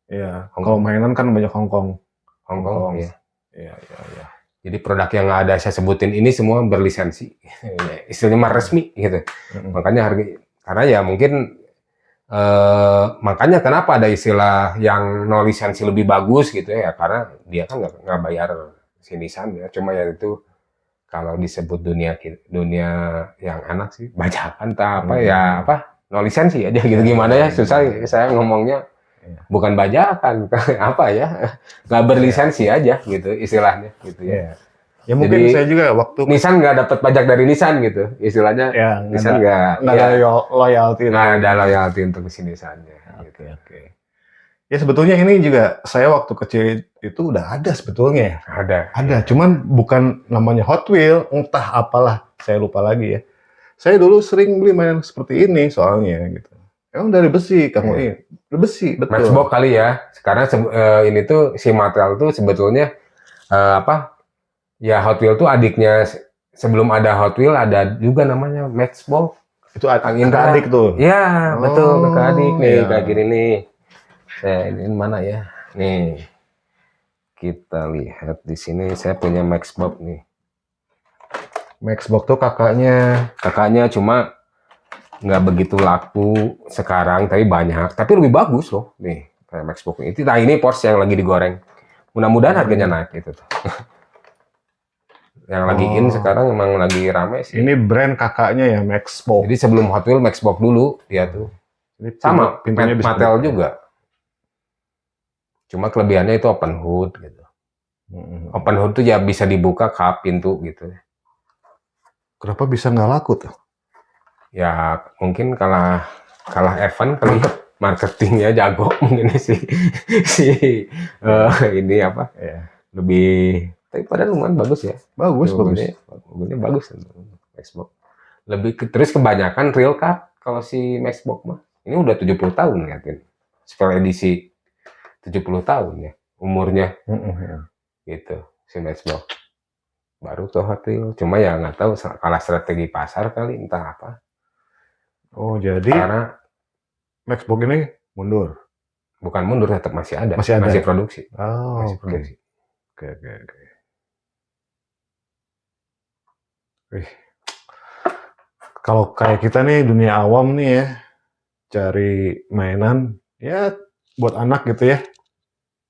B: Iya.
C: Hong
B: Kalau
C: Kong.
B: mainan kan banyak Hong Kong.
C: Hong Kong, ya.
B: Iya, iya, iya.
C: Jadi produk yang ada saya sebutin ini semua berlisensi, istilahnya mah resmi gitu. Makanya harga, karena ya mungkin makanya kenapa ada istilah yang no lisensi lebih bagus gitu ya, karena dia kan nggak bayar sinisan ya, cuma ya itu kalau disebut dunia yang enak sih bajakan apa ya apa no lisensi aja gitu, gimana ya, susah saya ngomongnya, bukan bajakan apa ya, nggak berlisensi aja gitu istilahnya gitu ya.
B: Ya mungkin
C: Jadi
B: saya juga waktu
C: Nissan nggak dapat pajak dari Nissan gitu istilahnya,
B: ya
C: Nissan nggak
B: ada loyalty.
C: nggak ada loyalty untuk si Nissannya.
B: Oke, oke. Ya sebetulnya ini juga saya waktu kecil itu udah ada sebetulnya. Ada, cuman bukan namanya Hot Wheels, entah apalah, saya lupa lagi ya. Saya dulu sering beli mainan seperti ini soalnya gitu. Emang dari besi, kamu ini dari besi, betul.
C: Matchbox kali ya. Sekarang ini tuh si Mattel tuh sebetulnya apa? Ya Hot Wheels tuh adiknya, sebelum ada Hot Wheels ada juga namanya Matchbox.
B: Itu kakak adik tuh.
C: Iya, betul, kakak adik nih,
B: ya.
C: kayak gini nih. Ini mana ya? Nih. Kita lihat di sini saya punya Matchbox nih.
B: Matchbox tuh kakaknya
C: Cuma nggak begitu laku sekarang, tapi banyak. Tapi lebih bagus loh, nih kayak Matchbox itu. Nah ini Porsche yang lagi digoreng. Mudah-mudahan harganya naik gitu tuh. Yang lagi in sekarang emang lagi rame sih.
B: Ini brand kakaknya ya, Matchbox.
C: Jadi sebelum Hot Wheels Matchbox dulu dia tuh.
B: Ini
C: Sama
B: pintunya bisa
C: Mattel juga. Cuma kelebihannya itu open hood gitu. Open hood tuh ya bisa dibuka kap pintu gitu.
B: Kenapa bisa nggak laku tuh?
C: Ya mungkin kalah Evan kali ya, marketingnya jago mungkin si ini apa lebih, tapi padahal lumayan bagus ya,
B: bagus.
C: Logonya bagus Matchbox. Terus kebanyakan real cup kalau si Matchbox mah ini udah 70 tahun liatin, spell edisi 70 tahun ya umurnya gitu si Matchbox. Baru tuh Hot Wheels, cuma ya nggak tahu kalah strategi pasar kali, entah apa.
B: Oh jadi
C: Karena
B: Matchbox ini mundur?
C: Bukan mundur, tetap masih ada,
B: masih
C: produksi.
B: Oh,
C: masih produksi.
B: Oke. Kalau kayak kita nih dunia awam nih ya, cari mainan ya buat anak gitu ya,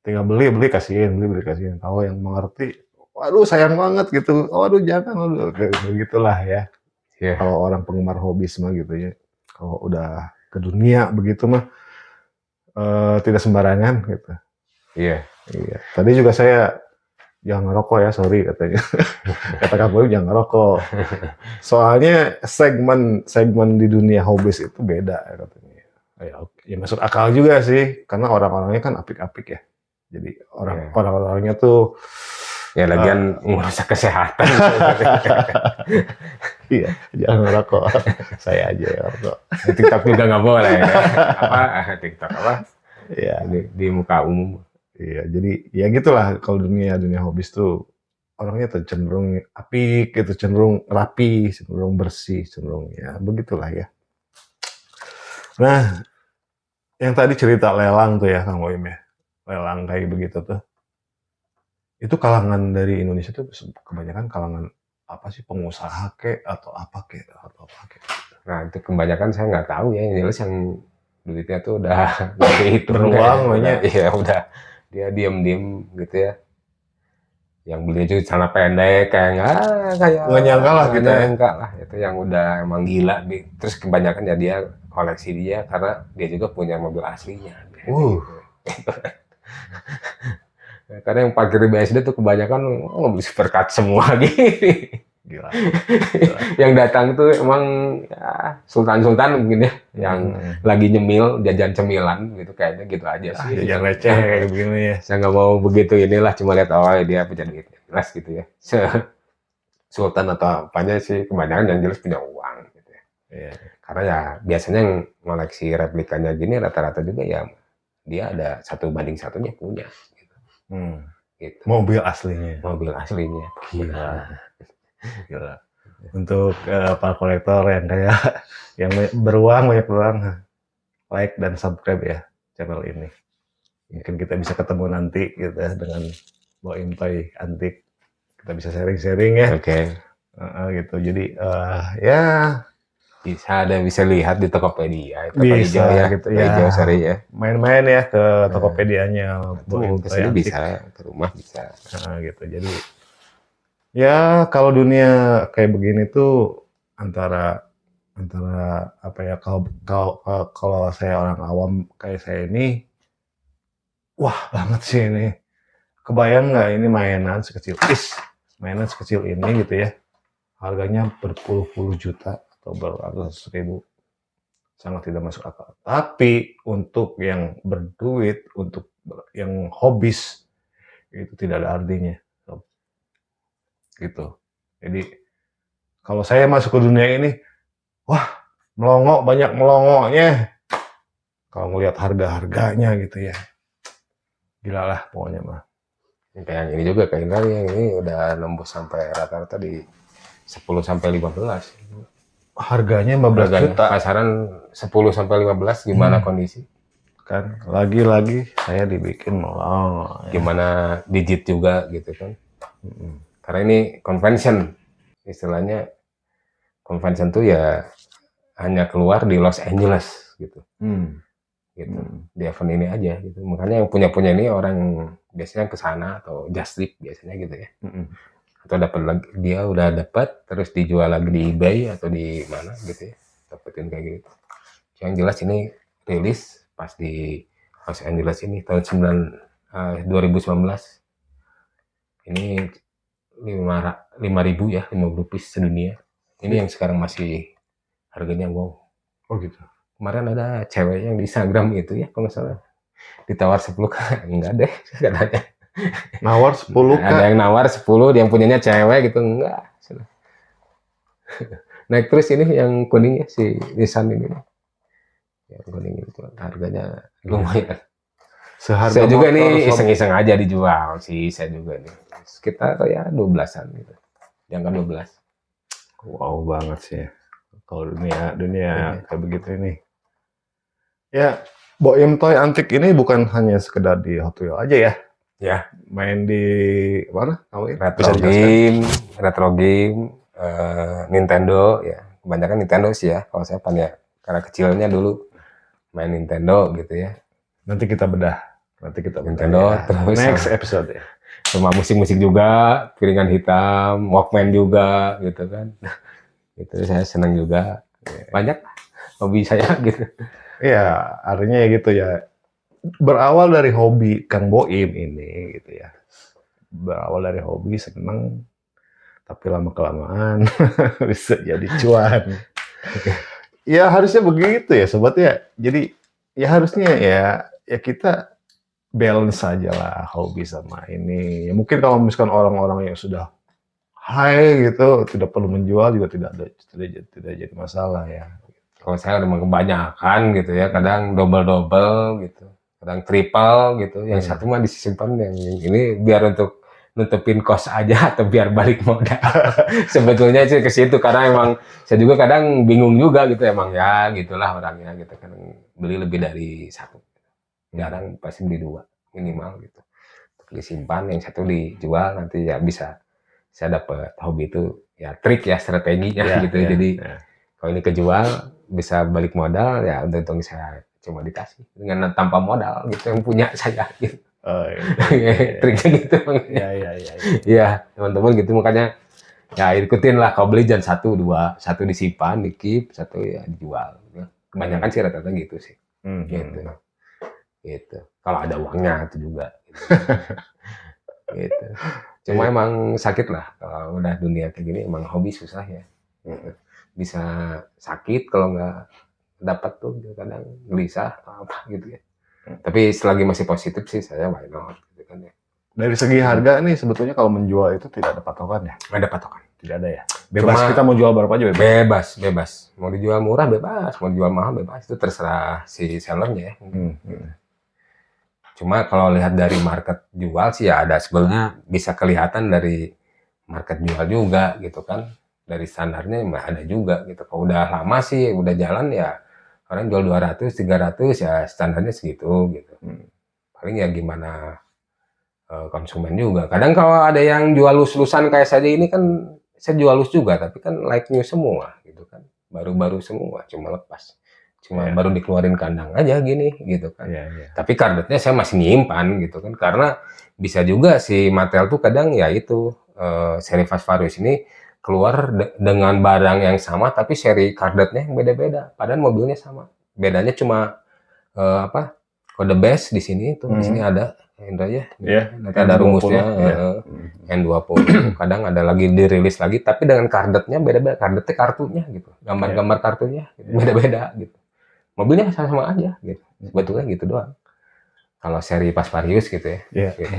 B: tinggal beli kasihin. Kalau yang mengerti, waduh sayang banget gitu, waduh jangan, waduh begitulah ya. Kalau orang penggemar hobis mah gitu ya, kalau udah ke dunia begitu mah tidak sembarangan gitu.
C: Iya.
B: Tadi juga saya jangan ngerokok ya, sorry katanya. Kata Kak Boy jangan ngerokok. Soalnya segmen di dunia hobis itu beda katanya. Ya masuk akal juga sih, karena orang-orangnya kan apik-apik ya. Jadi
C: Iya.
B: orang-orangnya tuh
C: Ya lagian ngerusak kesehatan.
B: iya, jangan ngerokok. Saya aja yang ngerokok.
C: TikTok juga nggak boleh. Ya. Apa TikTok apa?
B: Iya,
C: Di muka umum.
B: iya. Jadi ya gitulah kalau dunia hobis tuh orangnya tuh cenderung apik gitu, cenderung rapi, cenderung bersih, cenderung ya begitulah ya. Nah, yang tadi cerita lelang tuh ya Kang Boim ya. Lelang kayak begitu tuh. Itu kalangan dari Indonesia tuh kebanyakan kalangan apa sih, pengusaha kek atau apa kek atau apa kek.
C: Nah itu kebanyakan saya nggak tahu ya. Yang jelas yang duitnya tuh udah nggak dihitung.
B: Beruang
C: Udah,
B: banyak.
C: iya udah dia diem-diem gitu ya. Yang beli juga celana pendek kayak
B: Nggak nyangka lah kita ya.
C: nyangka lah itu yang udah emang gila. Terus kebanyakan ya dia koleksi dia karena dia juga punya mobil aslinya. Gitu. Karena yang parkir di BSD tuh kebanyakan mobil supercar semua gitu.
B: Gila.
C: Yang datang tuh emang ya, sultan-sultan mungkin ya, yang lagi nyemil jajan cemilan gitu kayaknya gitu aja sih.
B: Jajan receh kayak begini ya.
C: Saya nggak mau begitu inilah, cuma lihat oh dia punya duit jelas gitu ya. Sultan atau apanya sih kebanyakan yang jelas punya uang gitu ya.
B: Iya.
C: Karena ya biasanya yang koleksi replikanya gini rata-rata juga ya dia ada 1 banding 1-nya punya gitu. Gitu.
B: Mobil aslinya.
C: Mobil aslinya.
B: Gila. Untuk para kolektor yang kayak yang banyak beruang, like dan subscribe ya channel ini. Mungkin kita bisa ketemu nanti gitu ya dengan Boim Toy Antik. Kita bisa sharing-sharing ya.
C: Oke.
B: Gitu. Jadi ya
C: bisa lihat di Tokopedia itu
B: bisa
C: hijau ya,
B: gitu ya.
C: hijau sorry ya.
B: Main-main ya ke Tokopedia-nya Boim Toy
C: Kesini
B: Antik.
C: bisa, ke rumah bisa.
B: Gitu. Jadi ya kalau dunia kayak begini tuh antara apa ya, kalau saya orang awam kayak saya ini, wah banget sih ini. Kebayang nggak ini mainan sekecil ini gitu ya, harganya berpuluh-puluh juta atau beratus ribu, sangat tidak masuk akal. Tapi untuk yang berduit, untuk yang hobis itu tidak ada artinya. Gitu. Jadi kalau saya masuk ke dunia ini, wah banyak melongoknya. Kalau ngelihat harga-harganya gitu ya, gila lah pokoknya mah.
C: Kayak yang ini juga kayak yang ini udah nembus sampai rata-rata di 10 sampai 15.
B: Harganya 15 juta.
C: Pasaran 10 sampai 15 gimana kondisi?
B: Kan lagi-lagi saya dibikin melongo.
C: Gimana digit juga gitu kan. Karena ini convention, istilahnya convention tuh ya hanya keluar di Los Angeles gitu, gitu di event ini aja gitu. Makanya yang punya ini orang biasanya ke sana atau just tip biasanya gitu ya, atau dapat lagi dia udah dapat terus dijual lagi di eBay atau di mana gitu ya, dapetin kayak gitu. Yang jelas ini rilis pas di Los Angeles ini tahun 2019 ini 5.000 ya, 50 piece sedunia. Ini yang sekarang masih harganya wow.
B: Oh gitu.
C: Kemarin ada cewek yang di Instagram itu ya, kalau nggak salah ditawar 10 kan, enggak deh katanya.
B: Nawar 10 kan?
C: Ada yang nawar 10, yang punyanya cewek gitu, enggak. Naik terus ini yang kuning ya, si Nissan ini. Yang kuning itu harganya lumayan.
B: Seharga
C: Saya juga nih iseng-iseng aja dijual sih, saya juga nih. Sekitar ya 12-an gitu. Yang ke 12.
B: Wow banget sih. Kalau dunia kayak begitu ini. Ya, Boim Toy Antik ini bukan hanya sekedar di Hot Wheels aja ya.
C: Ya.
B: Main di mana?
C: Retro game, Nintendo ya. Kebanyakan Nintendo sih ya. Kalau saya karena kecilnya dulu main Nintendo gitu ya.
B: Nanti kita bedah
C: Nintendo
B: ya.
C: terus
B: Next episode ya.
C: Sama musik-musik juga, piringan hitam, Walkman juga gitu kan. Itu saya senang juga. Banyak hobi saya gitu.
B: Iya, artinya ya gitu ya. Berawal dari hobi Kang Boim ini gitu ya. Berawal dari hobi seneng, tapi lama-kelamaan bisa jadi cuan. Ya harusnya begitu ya sobat ya. Jadi ya harusnya ya kita balance saja lah hobi sama ini. Ya, mungkin kalau misalkan orang-orang yang sudah high gitu, tidak perlu menjual juga tidak jadi masalah ya.
C: Kalau saya udah kebanyakan gitu ya, kadang double gitu, kadang triple gitu. Yang satu mah disimpan, yang ini biar untuk nutupin kos aja atau biar balik modal. Sebetulnya sih ke situ, karena emang saya juga kadang bingung juga gitu, emang ya gitulah orangnya gitu. Kadang beli lebih dari satu, jarang pasti beli dua minimal gitu. Untuk disimpan, yang satu dijual, nanti ya bisa saya dapat hobi itu ya, trik ya, strateginya gitu. Jadi kalau ini kejual bisa balik modal ya, untung saya cuma dikasih dengan tanpa modal gitu, yang punya saya gitu. Triknya gitu. Iya, teman-teman gitu, makanya ya ikutin lah, kalau beli jangan satu dua, satu disimpan, dikeep, satu ya dijual. Kebanyakan sih rata-rata gitu sih. Gitu. Kalau ada uangnya itu juga. Gitu. Cuma emang sakit lah kalau udah dunia kayak gini, emang hobi susah ya. Bisa sakit kalau nggak dapat tuh, kadang gelisah atau apa gitu ya. Tapi selagi masih positif sih saya why not gitu kan ya.
B: Dari segi harga nih sebetulnya kalau menjual itu tidak ada patokan ya?
C: Nggak ada patokan.
B: Tidak ada ya? Bebas, kita mau jual berapa aja bebas?
C: Bebas. Mau dijual murah bebas, mau dijual mahal bebas, itu terserah si sellernya ya. Cuma kalau lihat dari market jual sih ya, ada sebenarnya bisa kelihatan dari market jual juga gitu kan. Dari standarnya ada juga gitu. Kalau udah lama sih, udah jalan ya, orang jual 200, 300 ya standarnya segitu gitu. Paling ya gimana konsumen juga. Kadang kalau ada yang jual lus-lusan kayak saya ini kan, saya jual lus juga, tapi kan like new semua gitu kan. Baru-baru semua, cuma lepas. Cuma baru dikeluarin kandang aja gini gitu kan. Tapi kardetnya saya masih nyimpan gitu kan, karena bisa juga si Mattel tuh kadang ya itu seri Fast Furious ini keluar dengan barang yang sama tapi seri kardetnya yang beda-beda, padahal mobilnya sama. Bedanya cuma kode base di sini tuh, di sini ada Indra ya. Nanti ada rumusnya N20. Kadang ada lagi dirilis lagi tapi dengan kardetnya beda-beda, kardetnya kartunya gitu. Gambar-gambar kartunya gitu, beda-beda gitu. Mobilnya sama-sama aja gitu. Sebetulnya gitu doang. Kalau seri Fast Furious gitu ya. Gitu.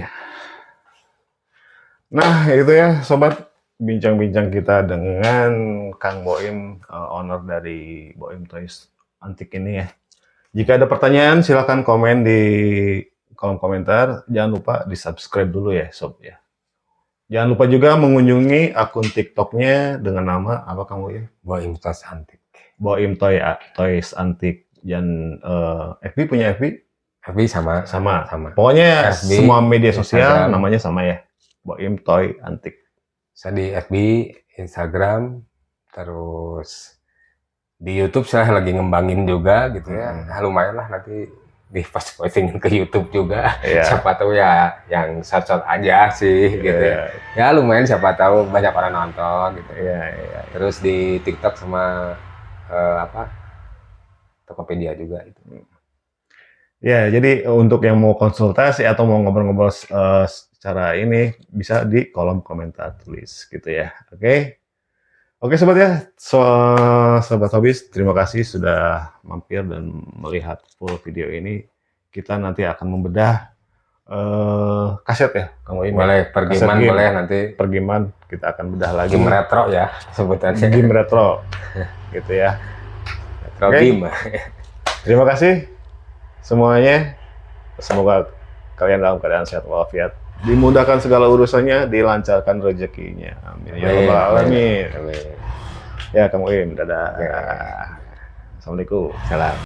B: Nah, itu ya sobat, bincang-bincang kita dengan Kang Boim, owner dari Boim Toys Antik ini ya. Jika ada pertanyaan silahkan komen di kolom komentar. Jangan lupa di-subscribe dulu ya sob ya. Jangan lupa juga mengunjungi akun TikToknya dengan nama apa Kang Boim?
C: Boim Toys Antik.
B: Boim Toys Antik. Dan FB punya FB?
C: FB sama.
B: Pokoknya
C: FB,
B: semua media sosial
C: Instagram.
B: namanya sama ya. Boim Toy Antik.
C: Saya di FB, Instagram, terus di YouTube saya lagi ngembangin juga gitu ya. Lumayan lah, nanti di posting ke YouTube juga. Siapa tahu ya yang short aja sih gitu ya. Ya lumayan, siapa tahu banyak orang nonton gitu. Terus di TikTok sama Tokopedia juga itu.
B: Ya, jadi untuk yang mau konsultasi atau mau ngobrol-ngobrol secara ini bisa di kolom komentar tulis gitu ya. Oke sobat ya, sobat hobis, terima kasih sudah mampir dan melihat full video ini. Kita nanti akan membedah kaset ya, Kang Boim.
C: Boleh, pergiman boleh nanti.
B: Pergiman kita akan bedah lagi.
C: Game retro ya sebutannya.
B: Game retro, gitu ya.
C: Retro game.
B: Terima kasih semuanya. Semoga kalian dalam keadaan sehat walafiat, dimudahkan segala urusannya, dilancarkan rezekinya. Amin. Ya Rabbal Alamin. Ya Kang Boim, dadah. Assalamualaikum.
C: Salam.